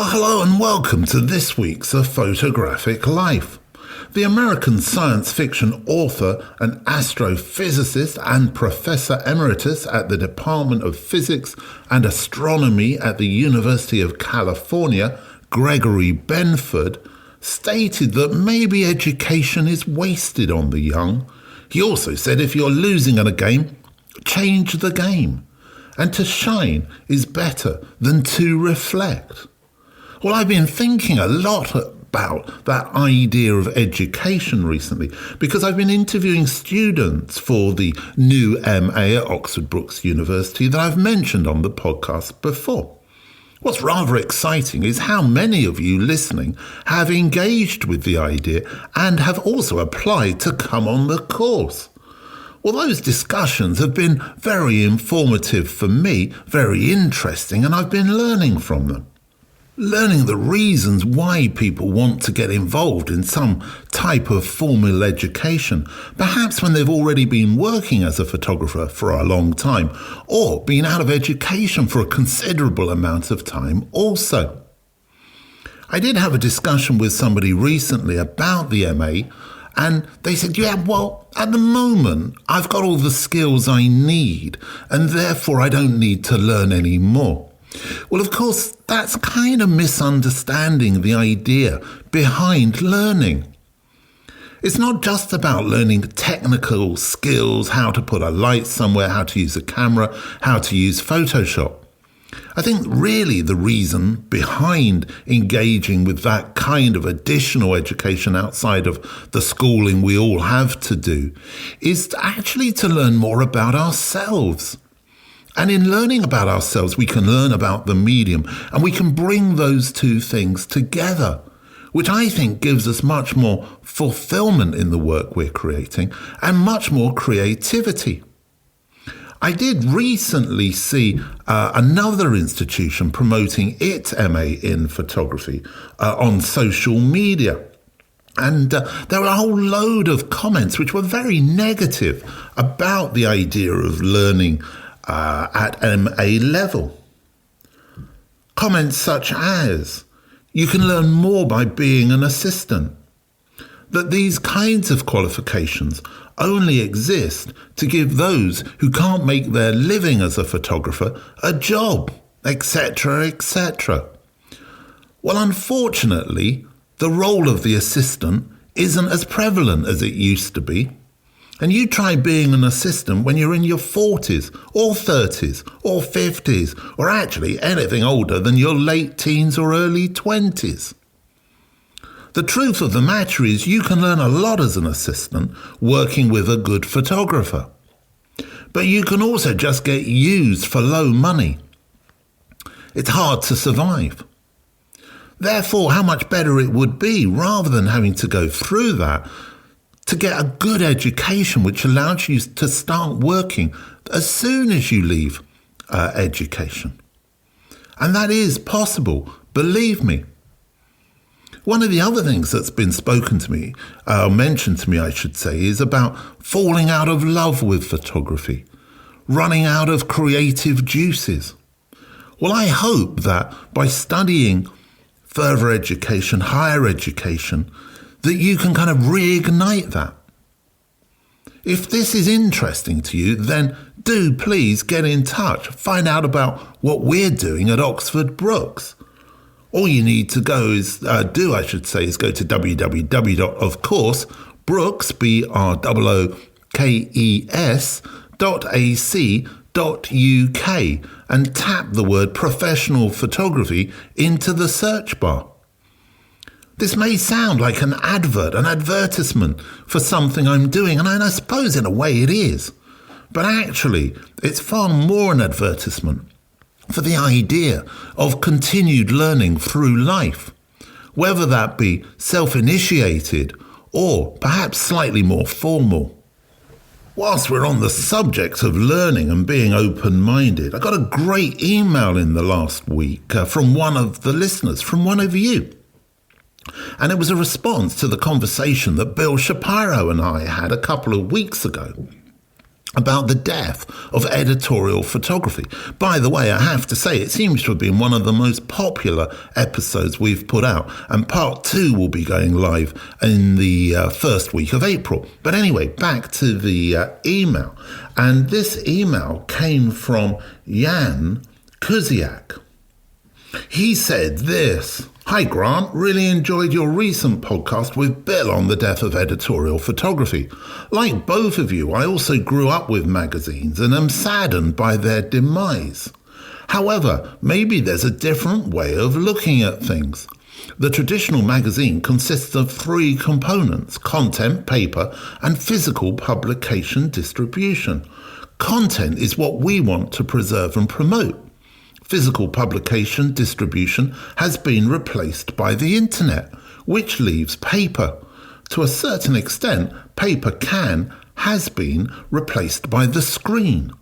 Well, hello and welcome to this week's A Photographic Life. The American science fiction author and astrophysicist and Professor Emeritus at the Department of Physics and Astronomy at the University of California, Gregory Benford, stated that maybe education is wasted on the young. He also said if you're losing at a game, change the game. And to shine is better than to reflect. Well, I've been thinking a lot about that idea of education recently because I've been interviewing students for the new MA at Oxford Brookes University that I've mentioned on the podcast before. What's rather exciting is how many of you listening have engaged with the idea and have also applied to come on the course. Well, those discussions have been very informative for me, very interesting, and I've been learning from them. Learning the reasons why people want to get involved in some type of formal education, perhaps when they've already been working as a photographer for a long time, or been out of education for a considerable amount of time also. I did have a discussion with somebody recently about the MA, and they said, at the moment, I've got all the skills I need, and therefore I don't need to learn any more. Well, of course, that's kind of misunderstanding the idea behind learning. It's not just about learning technical skills, how to put a light somewhere, how to use a camera, how to use Photoshop. I think really the reason behind engaging with that kind of additional education outside of the schooling we all have to do is actually to learn more about ourselves. And in learning about ourselves, we can learn about the medium and we can bring those two things together, which I think gives us much more fulfillment in the work we're creating and much more creativity. I did recently see another institution promoting its MA in photography on social media. And there were a whole load of comments which were very negative about the idea of learning at MA level. Comments such as, you can learn more by being an assistant. That these kinds of qualifications only exist to give those who can't make their living as a photographer a job, etc., etc. Well, unfortunately, the role of the assistant isn't as prevalent as it used to be. And you try being an assistant when you're in your 40s or 30s or 50s or actually anything older than your late teens or early 20s. The truth of the matter is you can learn a lot as an assistant working with a good photographer. But you can also just get used for low money. It's hard to survive. Therefore, how much better it would be, rather than having to go through that, to get a good education which allows you to start working as soon as you leave education. And that is possible, believe me. One of the other things that's been mentioned to me, I should say, is about falling out of love with photography, running out of creative juices. Well, I hope that by studying further education, higher education, that you can kind of reignite that. If this is interesting to you, then do please get in touch. Find out about what we're doing at Oxford Brookes. All you need to go is go to www.brooks.ac.uk and tap the word professional photography into the search bar. This may sound like an advertisement for something I'm doing, and I suppose in a way it is. But actually, it's far more an advertisement for the idea of continued learning through life, whether that be self-initiated or perhaps slightly more formal. Whilst we're on the subject of learning and being open-minded, I got a great email in the last week from one of the listeners, from one of you. And it was a response to the conversation that Bill Shapiro and I had a couple of weeks ago. about the death of editorial photography. By the way, I have to say, it seems to have been one of the most popular episodes we've put out, and part 2 will be going live in the first week of April. But anyway, back to the email. And this email came from Jan Kuziak. He said this: "Hi Grant, really enjoyed your recent podcast with Bill on the death of editorial photography. Like both of you, I also grew up with magazines and am saddened by their demise. However, maybe there's a different way of looking at things. The traditional magazine consists of 3 components: content, paper, and physical publication distribution. Content is what we want to preserve and promote. Physical publication distribution has been replaced by the internet, which leaves paper. To a certain extent, paper has been replaced by the screen.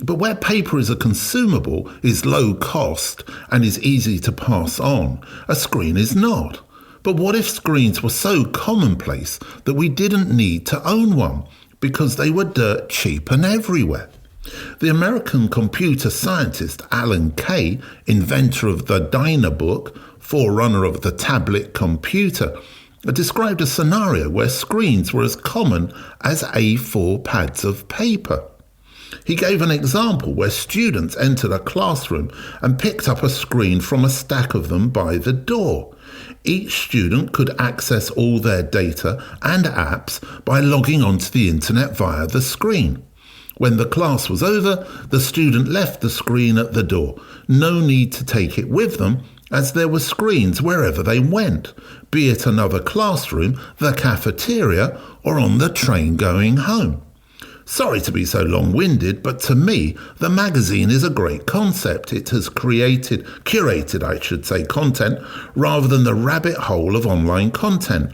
But where paper is a consumable, is low cost, and is easy to pass on, a screen is not. But what if screens were so commonplace that we didn't need to own one, because they were dirt cheap and everywhere? The American computer scientist Alan Kay, inventor of the Dynabook, forerunner of the tablet computer, described a scenario where screens were as common as A4 pads of paper. He gave an example where students entered a classroom and picked up a screen from a stack of them by the door. Each student could access all their data and apps by logging onto the internet via the screen. When the class was over, the student left the screen at the door. No need to take it with them, as there were screens wherever they went, be it another classroom, the cafeteria, or on the train going home. Sorry to be so long-winded, but to me, the magazine is a great concept. It has curated content rather than the rabbit hole of online content.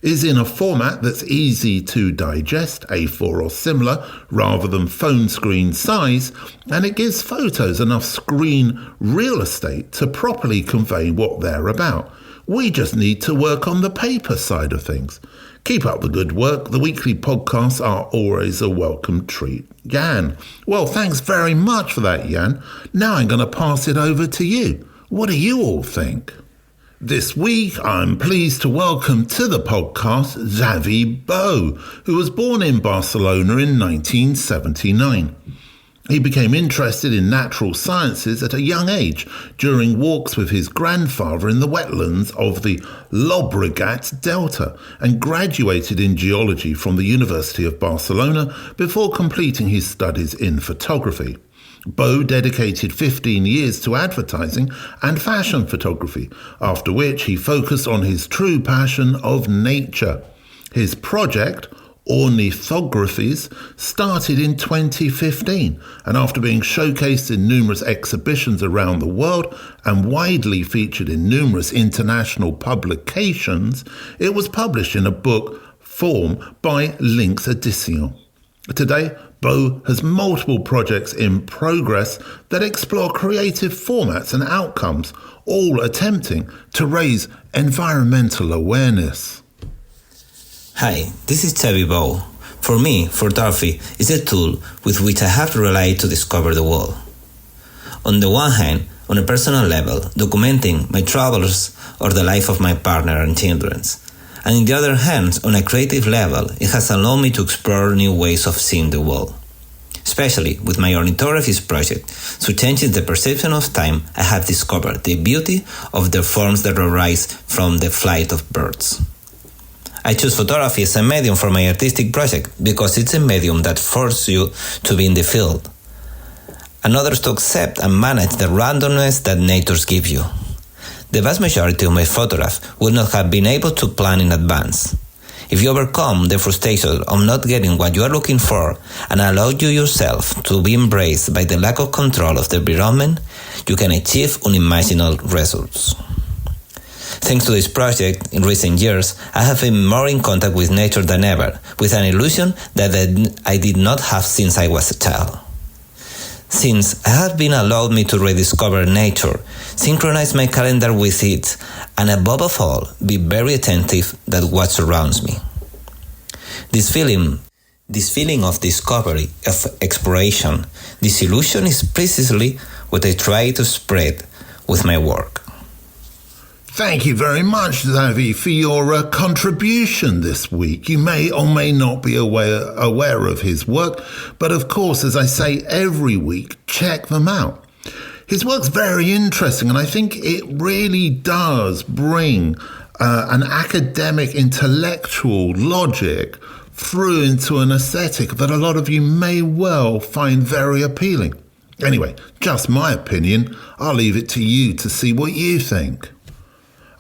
Is in a format that's easy to digest, A4 or similar, rather than phone screen size, and it gives photos enough screen real estate to properly convey what they're about. We just need to work on the paper side of things. Keep up the good work. The weekly podcasts are always a welcome treat. Jan." Well, thanks very much for that, Jan. Now I'm going to pass it over to you. What do you all think? This week, I'm pleased to welcome to the podcast Xavi Bou, who was born in Barcelona in 1979. He became interested in natural sciences at a young age during walks with his grandfather in the wetlands of the Llobregat Delta, and graduated in geology from the University of Barcelona before completing his studies in photography. Bou dedicated 15 years to advertising and fashion photography, after which he focused on his true passion of nature. His project, Ornithographies, started in 2015, and after being showcased in numerous exhibitions around the world and widely featured in numerous international publications, it was published in a book form by Lynx Edition. Today, Bou has multiple projects in progress that explore creative formats and outcomes, all attempting to raise environmental awareness. Hi, this is Xavi Bou. For me, photography is a tool with which I have relied to discover the world. On the one hand, on a personal level, documenting my travels or the life of my partner and children. And on the other hand, on a creative level, it has allowed me to explore new ways of seeing the world. Especially with my ornithographies project, through changing the perception of time, I have discovered the beauty of the forms that arise from the flight of birds. I choose photography as a medium for my artistic project because it's a medium that forces you to be in the field, and others to accept and manage the randomness that nature gives you. The vast majority of my photographs would not have been able to plan in advance. If you overcome the frustration of not getting what you are looking for and allow you yourself to be embraced by the lack of control of the environment, you can achieve unimaginable results. Thanks to this project, in recent years, I have been more in contact with nature than ever, with an illusion that I did not have since I was a child. Since it has been allowed me to rediscover nature, synchronize my calendar with it, and above all, be very attentive to what surrounds me. This feeling This feeling of discovery, of exploration, this illusion is precisely what I try to spread with my work. Thank you very much, Xavi, for your contribution this week. You may or may not be aware of his work, but of course, as I say every week, check them out. His work's very interesting, and I think it really does bring an academic, intellectual logic through into an aesthetic that a lot of you may well find very appealing. Anyway, just my opinion. I'll leave it to you to see what you think.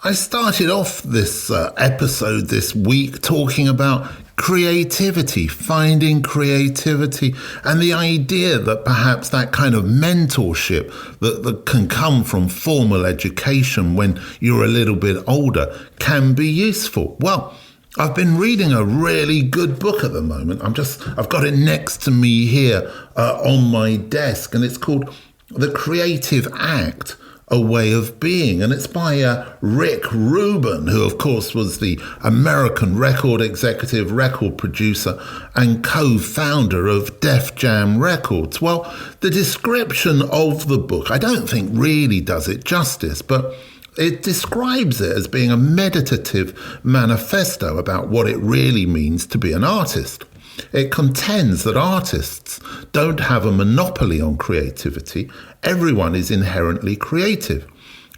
I started off this episode this week talking about creativity, finding creativity, and the idea that perhaps that kind of mentorship that can come from formal education when you're a little bit older can be useful. Well, I've been reading a really good book at the moment. I've got it next to me here on my desk, and it's called The Creative Act, A Way of Being, and it's by Rick Rubin, who of course was the American record executive, record producer, and co-founder of Def Jam Records. Well, the description of the book, I don't think really does it justice, but it describes it as being a meditative manifesto about what it really means to be an artist. It contends that artists don't have a monopoly on creativity. Everyone is inherently creative.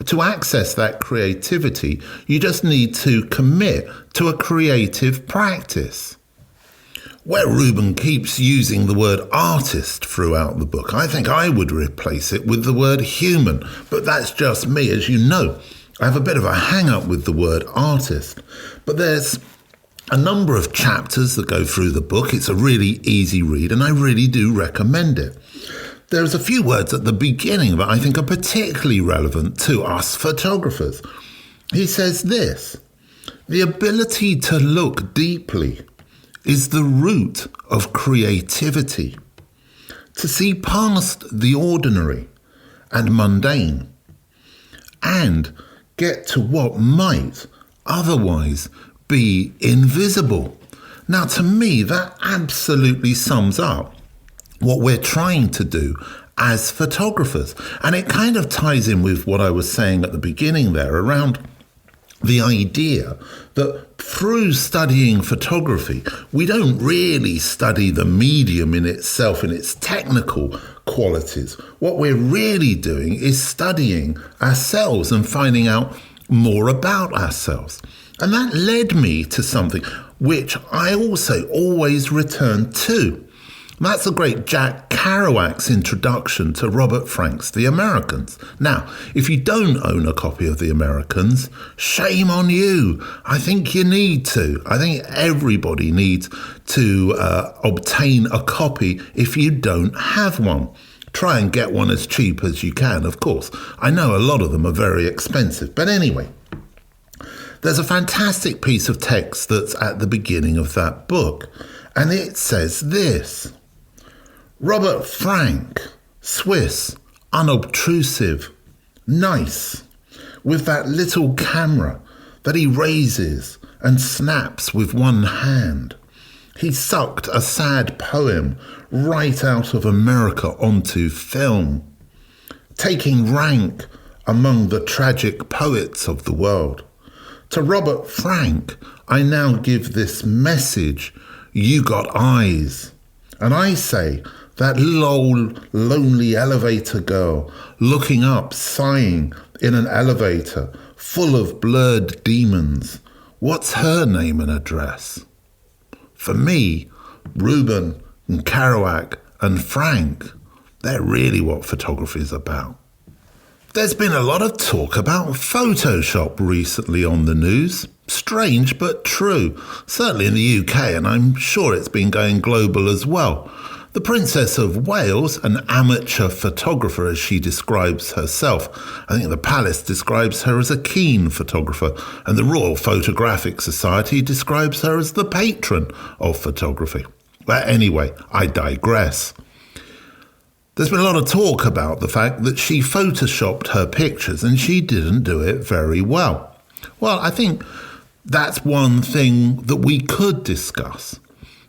To access that creativity, you just need to commit to a creative practice. Where Rubin keeps using the word artist throughout the book, I think I would replace it with the word human, but that's just me. As you know, I have a bit of a hang-up with the word artist, but there's a number of chapters that go through the book. It's a really easy read, and I really do recommend it. There's a few words at the beginning that I think are particularly relevant to us photographers. He says this: the ability to look deeply is the root of creativity, to see past the ordinary and mundane, and get to what might otherwise be invisible. Now, to me, that absolutely sums up what we're trying to do as photographers. And it kind of ties in with what I was saying at the beginning there around the idea that through studying photography, we don't really study the medium in itself, in its technical qualities. What we're really doing is studying ourselves and finding out more about ourselves. And that led me to something which I also always return to. That's the great Jack Kerouac's introduction to Robert Frank's The Americans. Now, if you don't own a copy of The Americans, shame on you. I think you need to. I think everybody needs to obtain a copy if you don't have one. Try and get one as cheap as you can, of course. I know a lot of them are very expensive. But anyway, there's a fantastic piece of text that's at the beginning of that book, and it says this: Robert Frank, Swiss, unobtrusive, nice, with that little camera that he raises and snaps with one hand. He sucked a sad poem right out of America onto film, taking rank among the tragic poets of the world. To Robert Frank, I now give this message: you got eyes. And I say, that little old lonely elevator girl looking up, sighing in an elevator full of blurred demons, what's her name and address? For me, Rubin and Kerouac and Frank, they're really what photography is about. There's been a lot of talk about Photoshop recently on the news. Strange but true, certainly in the UK, and I'm sure it's been going global as well. The Princess of Wales, an amateur photographer as she describes herself, I think the Palace describes her as a keen photographer, and the Royal Photographic Society describes her as the patron of photography. But anyway, I digress. There's been a lot of talk about the fact that she photoshopped her pictures and she didn't do it very well. Well, I think that's one thing that we could discuss.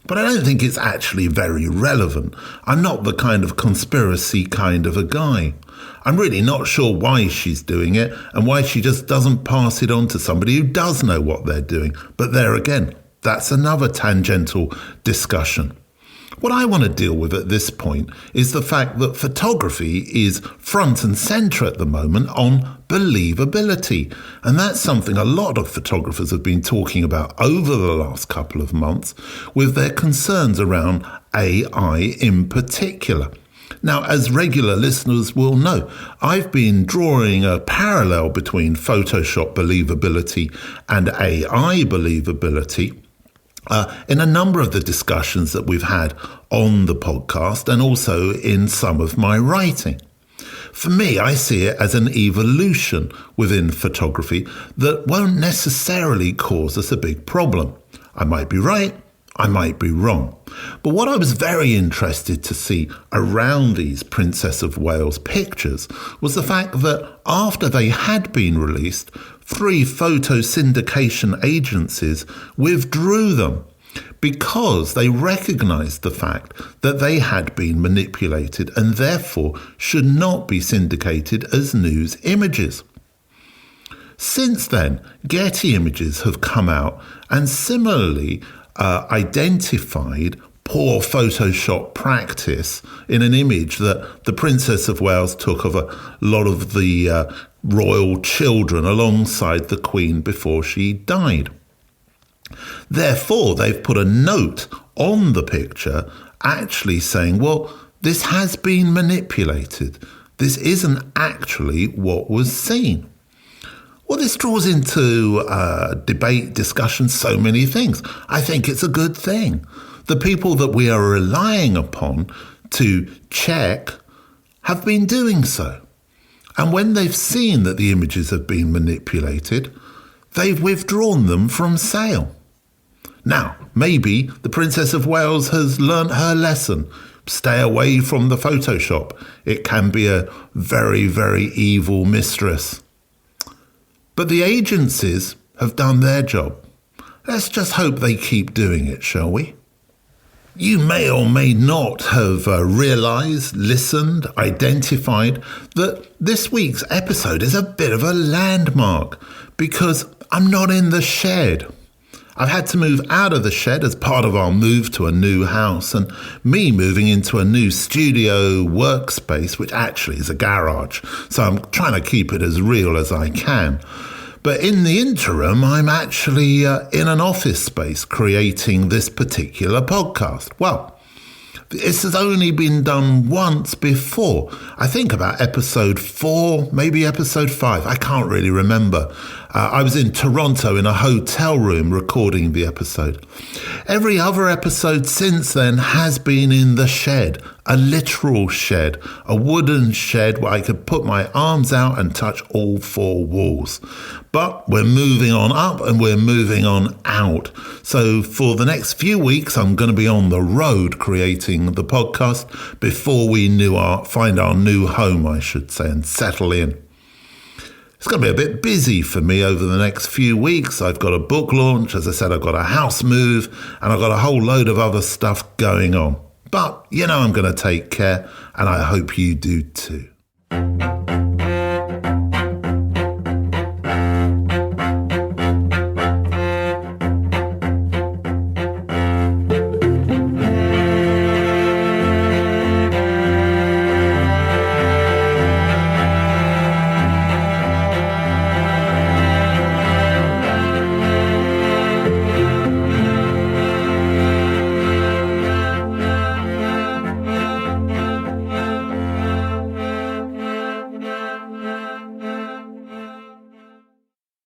But I don't think it's actually very relevant. I'm not the kind of conspiracy kind of a guy. I'm really not sure why she's doing it and why she just doesn't pass it on to somebody who does know what they're doing. But there again, that's another tangential discussion. What I want to deal with at this point is the fact that photography is front and centre at the moment on believability. And that's something a lot of photographers have been talking about over the last couple of months with their concerns around AI in particular. Now, as regular listeners will know, I've been drawing a parallel between Photoshop believability and AI believability in a number of the discussions that we've had on the podcast and also in some of my writing. For me, I see it as an evolution within photography that won't necessarily cause us a big problem. I might be right, I might be wrong. But what I was very interested to see around these Princess of Wales pictures was the fact that after they had been released, 3 photo syndication agencies withdrew them because they recognised the fact that they had been manipulated and therefore should not be syndicated as news images. Since then, Getty Images have come out and similarly identified poor Photoshop practice in an image that the Princess of Wales took of a lot of the royal children alongside the Queen before she died. Therefore, they've put a note on the picture actually saying, well, this has been manipulated. This isn't actually what was seen. Well, this draws into debate, discussion, so many things. I think it's a good thing. The people that we are relying upon to check have been doing so. And when they've seen that the images have been manipulated, they've withdrawn them from sale. Now, maybe the Princess of Wales has learnt her lesson. Stay away from the Photoshop. It can be a very, very evil mistress. But the agencies have done their job. Let's just hope they keep doing it, shall we? You may or may not have realised, listened, identified that this week's episode is a bit of a landmark because I'm not in the shed. I've had to move out of the shed as part of our move to a new house and me moving into a new studio workspace, which actually is a garage. So I'm trying to keep it as real as I can. But in the interim, I'm actually in an office space creating this particular podcast. Well, this has only been done once before. I think about episode 4, maybe episode 5. I can't really remember. I was in Toronto in a hotel room recording the episode. Every other episode since then has been in the shed, a literal shed, a wooden shed where I could put my arms out and touch all 4 walls. But we're moving on up and we're moving on out. So for the next few weeks, I'm going to be on the road creating the podcast before we find our new home, I should say, and settle in. It's going to be a bit busy for me over the next few weeks. I've got a book launch, as I said, I've got a house move, and I've got a whole load of other stuff going on. But, I'm going to take care, and I hope you do too.